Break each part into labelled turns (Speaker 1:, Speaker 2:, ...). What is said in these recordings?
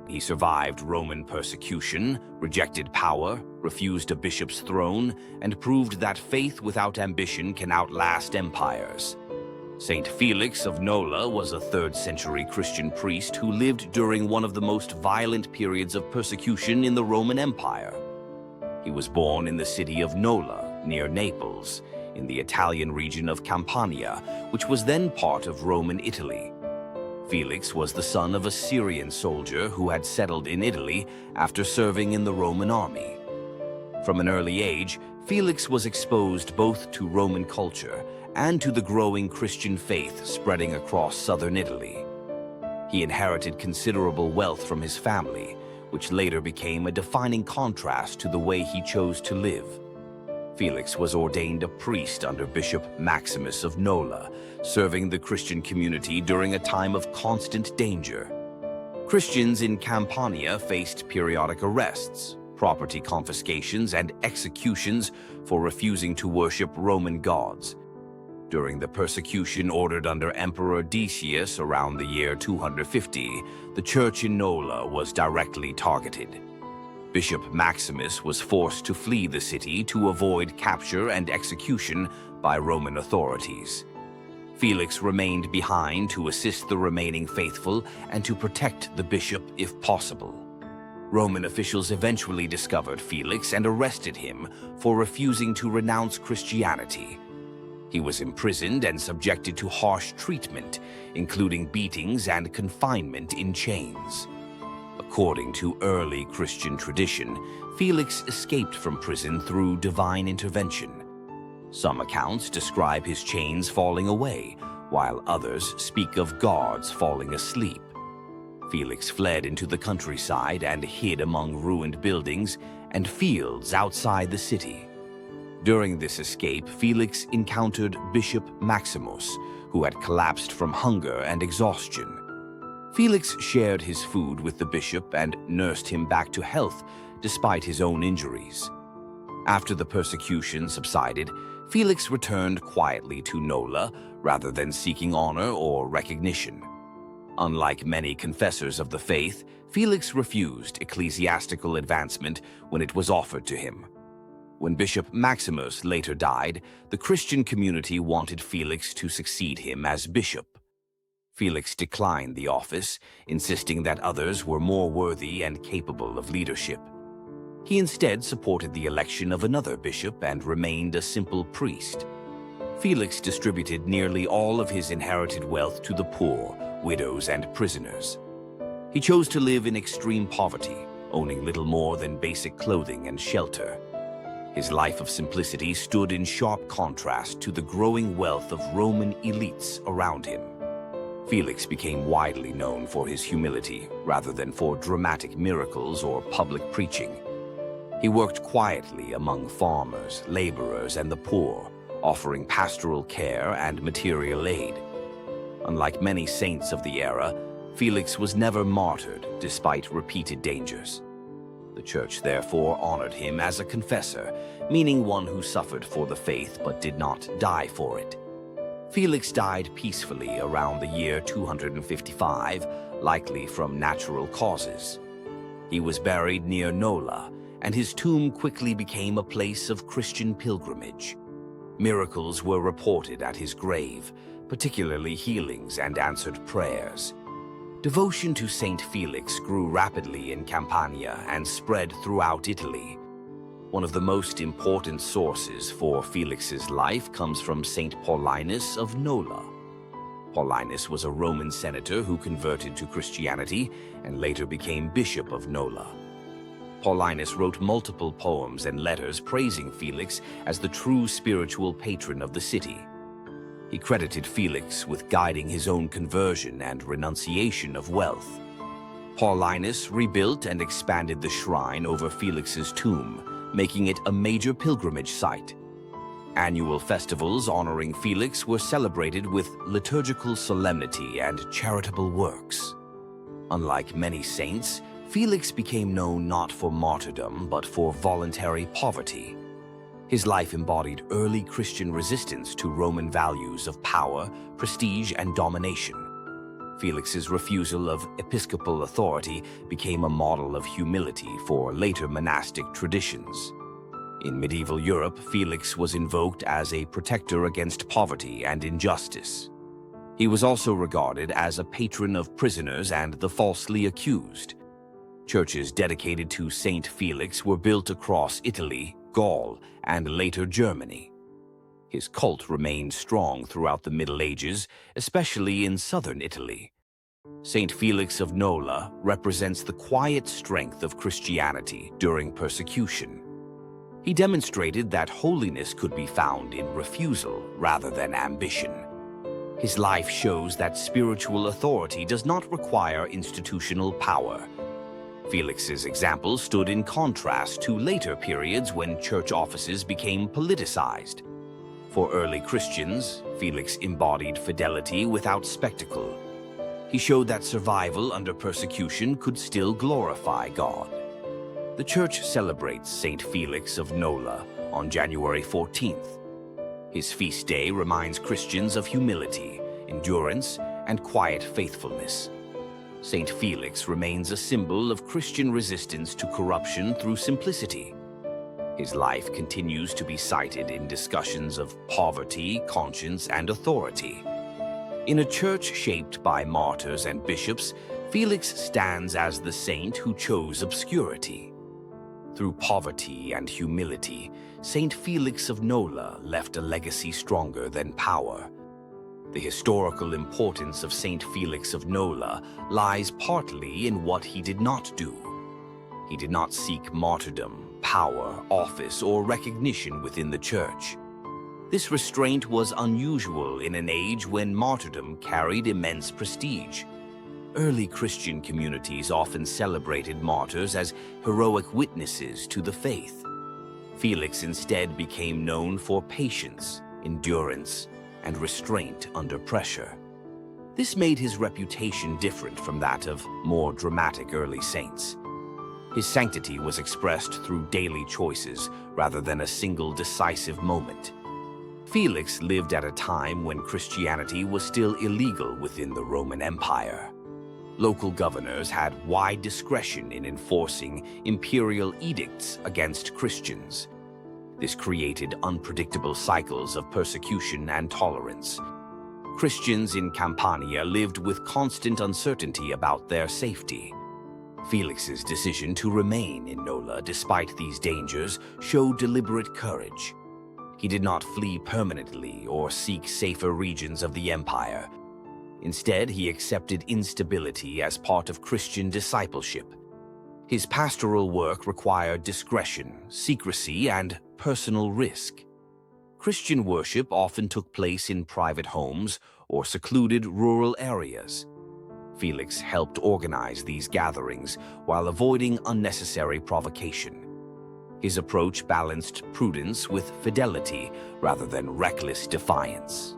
Speaker 1: He survived Roman persecution, rejected power, refused a bishop's throne, and proved that faith without ambition can outlast empires. Saint Felix of Nola was a 3rd century Christian priest who lived during one of the most violent periods of persecution in the Roman Empire. He was born in the city of Nola, near Naples, in the Italian region of Campania, which was then part of Roman Italy. Felix was the son of a Syrian soldier who had settled in Italy after serving in the Roman army. From an early age, Felix was exposed both to Roman culture and to the growing Christian faith spreading across southern Italy. He inherited considerable wealth from his family, which later became a defining contrast to the way he chose to live. Felix was ordained a priest under Bishop Maximus of Nola, serving the Christian community during a time of constant danger. Christians in Campania faced periodic arrests, property confiscations, and executions for refusing to worship Roman gods. During the persecution ordered under Emperor Decius around the year 250, the church in Nola was directly targeted. Bishop Maximus was forced to flee the city to avoid capture and execution by Roman authorities. Felix remained behind to assist the remaining faithful and to protect the bishop if possible. Roman officials eventually discovered Felix and arrested him for refusing to renounce Christianity. He was imprisoned and subjected to harsh treatment, including beatings and confinement in chains. According to early Christian tradition, Felix escaped from prison through divine intervention. Some accounts describe his chains falling away, while others speak of guards falling asleep. Felix fled into the countryside and hid among ruined buildings and fields outside the city. During this escape, Felix encountered Bishop Maximus, who had collapsed from hunger and exhaustion. Felix shared his food with the bishop and nursed him back to health despite his own injuries. After the persecution subsided, Felix returned quietly to Nola rather than seeking honor or recognition. Unlike many confessors of the faith, Felix refused ecclesiastical advancement when it was offered to him. When Bishop Maximus later died, the Christian community wanted Felix to succeed him as bishop. Felix declined the office, insisting that others were more worthy and capable of leadership. He instead supported the election of another bishop and remained a simple priest. Felix distributed nearly all of his inherited wealth to the poor, widows, and prisoners. He chose to live in extreme poverty, owning little more than basic clothing and shelter. His life of simplicity stood in sharp contrast to the growing wealth of Roman elites around him. Felix became widely known for his humility rather than for dramatic miracles or public preaching. He worked quietly among farmers, laborers, and the poor, offering pastoral care and material aid. Unlike many saints of the era, Felix was never martyred despite repeated dangers. The Church therefore honored him as a confessor, meaning one who suffered for the faith but did not die for it. Felix died peacefully around the year 255, likely from natural causes. He was buried near Nola, and his tomb quickly became a place of Christian pilgrimage. Miracles were reported at his grave, particularly healings and answered prayers. Devotion to Saint Felix grew rapidly in Campania and spread throughout Italy. One of the most important sources for Felix's life comes from Saint Paulinus of Nola. Paulinus was a Roman senator who converted to Christianity and later became Bishop of Nola. Paulinus wrote multiple poems and letters praising Felix as the true spiritual patron of the city. He credited Felix with guiding his own conversion and renunciation of wealth. Paulinus rebuilt and expanded the shrine over Felix's tomb, making it a major pilgrimage site. Annual festivals honoring Felix were celebrated with liturgical solemnity and charitable works. Unlike many saints, Felix became known not for martyrdom but for voluntary poverty. His life embodied early Christian resistance to Roman values of power, prestige, and domination. Felix's refusal of episcopal authority became a model of humility for later monastic traditions. In medieval Europe, Felix was invoked as a protector against poverty and injustice. He was also regarded as a patron of prisoners and the falsely accused. Churches dedicated to Saint Felix were built across Italy, Gaul, and later Germany. His cult remained strong throughout the Middle Ages, especially in southern Italy. Saint Felix of Nola represents the quiet strength of Christianity during persecution. He demonstrated that holiness could be found in refusal rather than ambition. His life shows that spiritual authority does not require institutional power. Felix's example stood in contrast to later periods when church offices became politicized. For early Christians, Felix embodied fidelity without spectacle. He showed that survival under persecution could still glorify God. The Church celebrates Saint Felix of Nola on January 14th. His feast day reminds Christians of humility, endurance, and quiet faithfulness. Saint Felix remains a symbol of Christian resistance to corruption through simplicity. His life continues to be cited in discussions of poverty, conscience, and authority. In a church shaped by martyrs and bishops, Felix stands as the saint who chose obscurity. Through poverty and humility, Saint Felix of Nola left a legacy stronger than power. The historical importance of Saint Felix of Nola lies partly in what he did not do. He did not seek martyrdom, power, office, or recognition within the church. This restraint was unusual in an age when martyrdom carried immense prestige. Early Christian communities often celebrated martyrs as heroic witnesses to the faith. Felix instead became known for patience, endurance, and restraint under pressure. This made his reputation different from that of more dramatic early saints. His sanctity was expressed through daily choices rather than a single decisive moment. Felix lived at a time when Christianity was still illegal within the Roman Empire. Local governors had wide discretion in enforcing imperial edicts against Christians. This created unpredictable cycles of persecution and tolerance. Christians in Campania lived with constant uncertainty about their safety. Felix's decision to remain in Nola despite these dangers showed deliberate courage. He did not flee permanently or seek safer regions of the empire. Instead, he accepted instability as part of Christian discipleship. His pastoral work required discretion, secrecy, and personal risk. Christian worship often took place in private homes or secluded rural areas. Felix helped organize these gatherings while avoiding unnecessary provocation. His approach balanced prudence with fidelity rather than reckless defiance.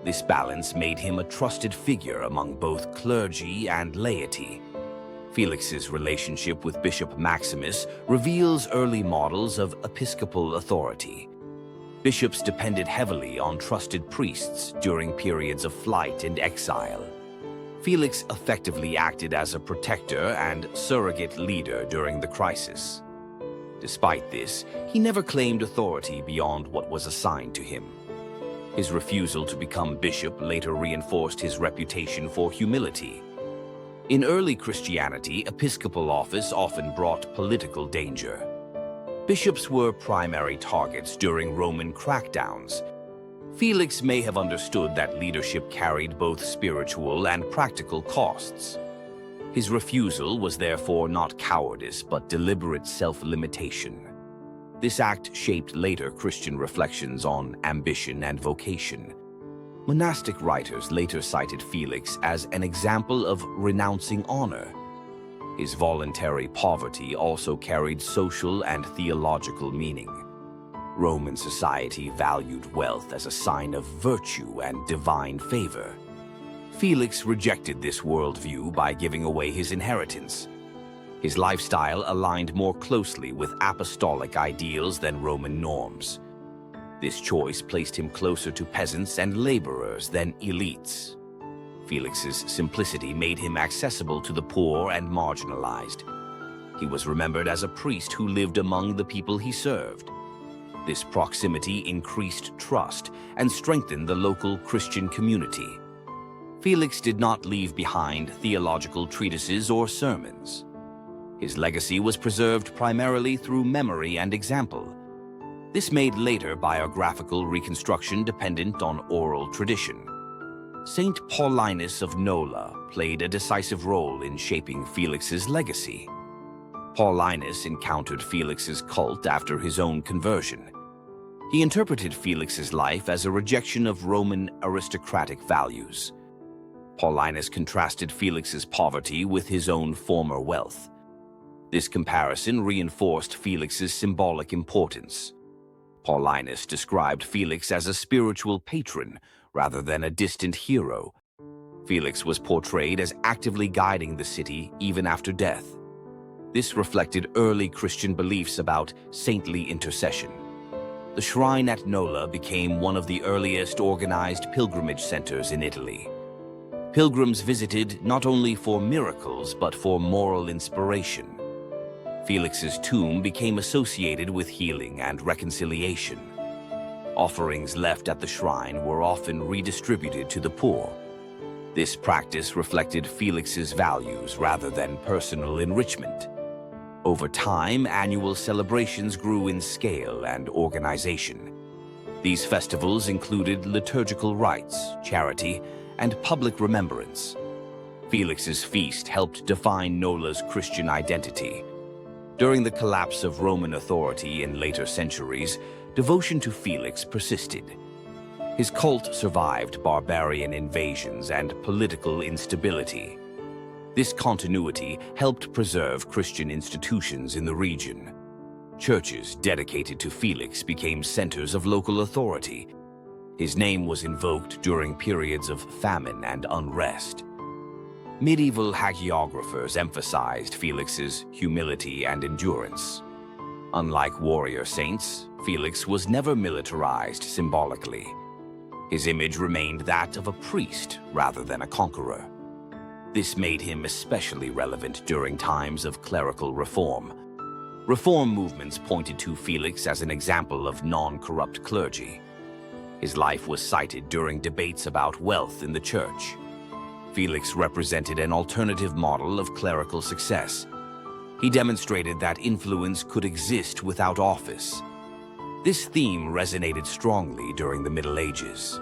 Speaker 1: This balance made him a trusted figure among both clergy and laity. Felix's relationship with Bishop Maximus reveals early models of episcopal authority. Bishops depended heavily on trusted priests during periods of flight and exile. Felix effectively acted as a protector and surrogate leader during the crisis. Despite this, he never claimed authority beyond what was assigned to him. His refusal to become bishop later reinforced his reputation for humility. In early Christianity, episcopal office often brought political danger. Bishops were primary targets during Roman crackdowns. Felix may have understood that leadership carried both spiritual and practical costs. His refusal was therefore not cowardice but deliberate self-limitation. This act shaped later Christian reflections on ambition and vocation. Monastic writers later cited Felix as an example of renouncing honor. His voluntary poverty also carried social and theological meaning. Roman society valued wealth as a sign of virtue and divine favor. Felix rejected this worldview by giving away his inheritance. His lifestyle aligned more closely with apostolic ideals than Roman norms. This choice placed him closer to peasants and laborers than elites. Felix's simplicity made him accessible to the poor and marginalized. He was remembered as a priest who lived among the people he served. This proximity increased trust and strengthened the local Christian community. Felix did not leave behind theological treatises or sermons. His legacy was preserved primarily through memory and example. This made later biographical reconstruction dependent on oral tradition. Saint Paulinus of Nola played a decisive role in shaping Felix's legacy. Paulinus encountered Felix's cult after his own conversion. He interpreted Felix's life as a rejection of Roman aristocratic values. Paulinus contrasted Felix's poverty with his own former wealth. This comparison reinforced Felix's symbolic importance. Paulinus described Felix as a spiritual patron rather than a distant hero. Felix was portrayed as actively guiding the city even after death. This reflected early Christian beliefs about saintly intercession. The shrine at Nola became one of the earliest organized pilgrimage centers in Italy. Pilgrims visited not only for miracles but for moral inspiration. Felix's tomb became associated with healing and reconciliation. Offerings left at the shrine were often redistributed to the poor. This practice reflected Felix's values rather than personal enrichment. Over time, annual celebrations grew in scale and organization. These festivals included liturgical rites, charity, and public remembrance. Felix's feast helped define Nola's Christian identity. During the collapse of Roman authority in later centuries, devotion to Felix persisted. His cult survived barbarian invasions and political instability. This continuity helped preserve Christian institutions in the region. Churches dedicated to Felix became centers of local authority. His name was invoked during periods of famine and unrest. Medieval hagiographers emphasized Felix's humility and endurance. Unlike warrior saints, Felix was never militarized symbolically. His image remained that of a priest rather than a conqueror. This made him especially relevant during times of clerical reform. Reform movements pointed to Felix as an example of non-corrupt clergy. His life was cited during debates about wealth in the church. Felix represented an alternative model of clerical success. He demonstrated that influence could exist without office. This theme resonated strongly during the Middle Ages.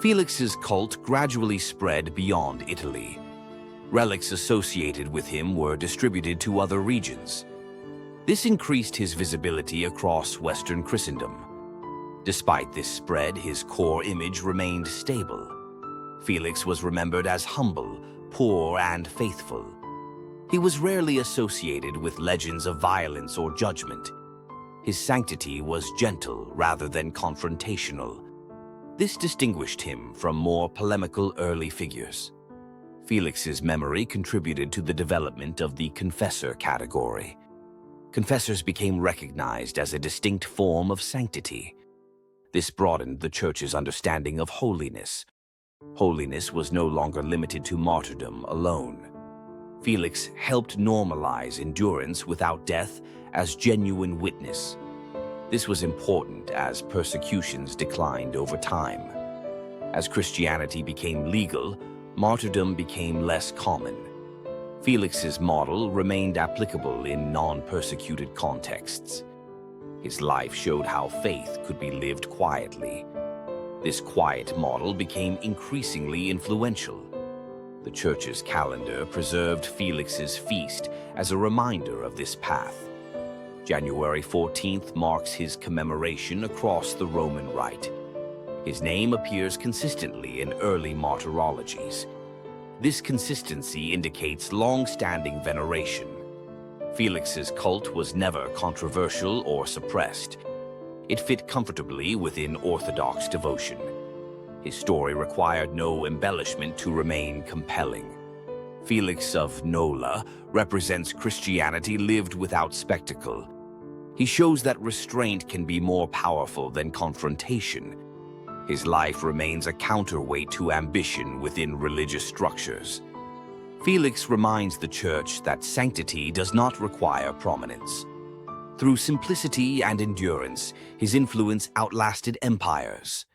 Speaker 1: Felix's cult gradually spread beyond Italy. Relics associated with him were distributed to other regions. This increased his visibility across Western Christendom. Despite this spread, his core image remained stable. Felix was remembered as humble, poor, and faithful. He was rarely associated with legends of violence or judgment. His sanctity was gentle rather than confrontational. This distinguished him from more polemical early figures. Felix's memory contributed to the development of the Confessor category. Confessors became recognized as a distinct form of sanctity. This broadened the Church's understanding of holiness. Holiness was no longer limited to martyrdom alone. Felix helped normalize endurance without death as genuine witness. This was important as persecutions declined over time. As Christianity became legal, martyrdom became less common. Felix's model remained applicable in non-persecuted contexts. His life showed how faith could be lived quietly. This quiet model became increasingly influential. The Church's calendar preserved Felix's feast as a reminder of this path. January 14th marks his commemoration across the Roman Rite. His name appears consistently in early martyrologies. This consistency indicates long-standing veneration. Felix's cult was never controversial or suppressed. It fit comfortably within Orthodox devotion. His story required no embellishment to remain compelling. Felix of Nola represents Christianity lived without spectacle. He shows that restraint can be more powerful than confrontation. His life remains a counterweight to ambition within religious structures. Felix reminds the Church that sanctity does not require prominence. Through simplicity and endurance, his influence outlasted empires.